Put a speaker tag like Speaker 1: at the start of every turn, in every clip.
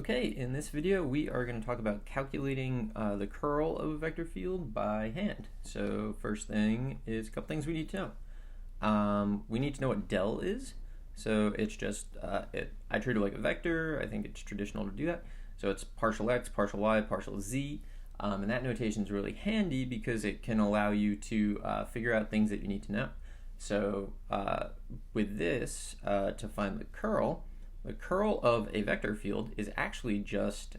Speaker 1: Okay, in this video we are going to talk about calculating the curl of a vector field by hand. So first thing is a couple things we need to know. We need to know what del is. So it's just, I treat it like a vector. I think it's traditional to do that. So it's partial x, partial y, partial z. And that notation is really handy because it can allow you to figure out things that you need to know. So with this, to find the curl of a vector field is actually just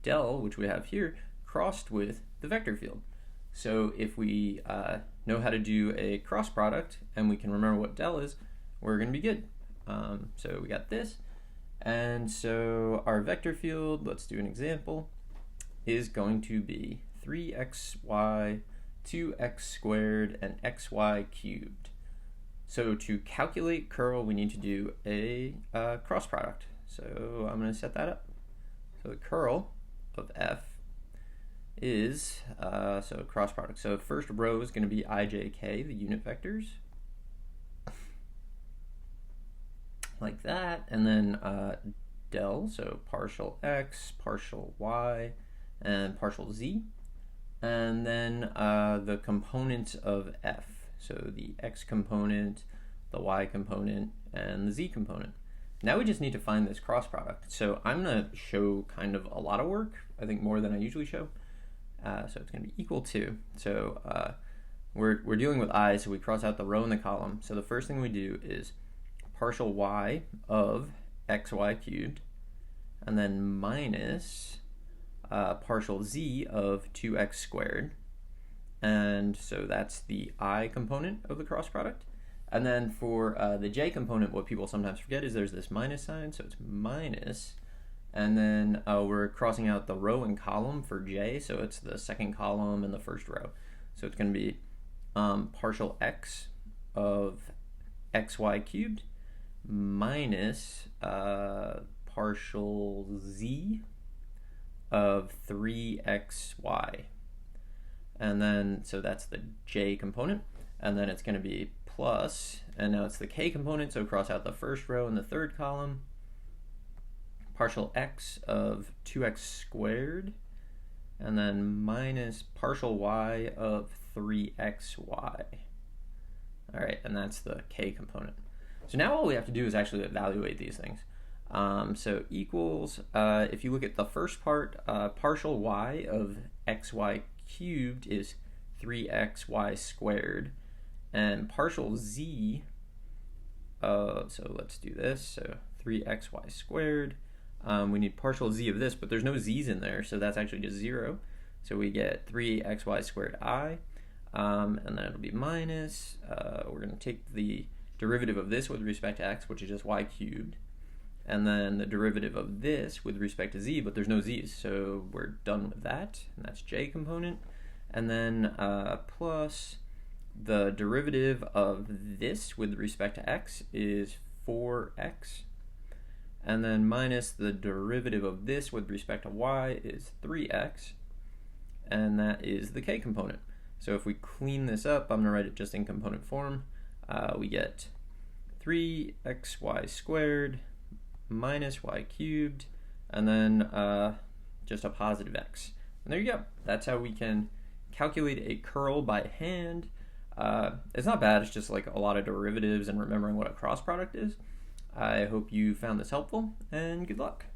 Speaker 1: del, which we have here, crossed with the vector field. So if we know how to do a cross product and we can remember what del is, we're going to be good. So we got this. And so our vector field, let's do an example, is going to be 3xy, 2x squared, and xy cubed. So to calculate curl, we need to do a cross product. So I'm going to set that up. So the curl of f is, so cross product. So first row is going to be ijk, the unit vectors, like that. And then del, so partial x, partial y, and partial z. And then the components of f. So the x component, the y component, and the z component. Now we just need to find this cross product. So I'm going to show kind of a lot of work, I think more than I usually show. So it's going to be equal to. So we're dealing with I, so we cross out the row and the column. So the first thing we do is partial y of xy cubed, and then minus partial z of 2x squared. And so that's the I component of the cross product. And then for the j component, what people sometimes forget is there's this minus sign, so it's minus. And then we're crossing out the row and column for j, so it's the second column and the first row. So it's going to be partial x of xy cubed minus partial z of 3xy. And then, so that's the j component, and then it's going to be plus, and now it's the k component, so cross out the first row and the third column, partial x of 2x squared, and then minus partial y of 3xy. All right, and that's the k component. So now all we have to do is actually evaluate these things. So equals, if you look at the first part, partial y of xy cubed is 3xy squared, and partial z, so let's do this, so 3xy squared, we need partial z of this, but there's no z's in there, so that's actually just 0, so we get 3xy squared I, and then it'll be minus, we're going to take the derivative of this with respect to x, which is just y cubed, and then the derivative of this with respect to z, but there's no z's, so we're done with that, and that's j component. And then plus the derivative of this with respect to x is 4x, and then minus the derivative of this with respect to y is 3x, and that is the k component. So if we clean this up, I'm going to write it just in component form. We get 3xy squared minus y cubed, and then just a positive x. And there you go. That's how we can calculate a curl by hand. It's not bad, it's just like a lot of derivatives and remembering what a cross product is. I hope you found this helpful, and good luck.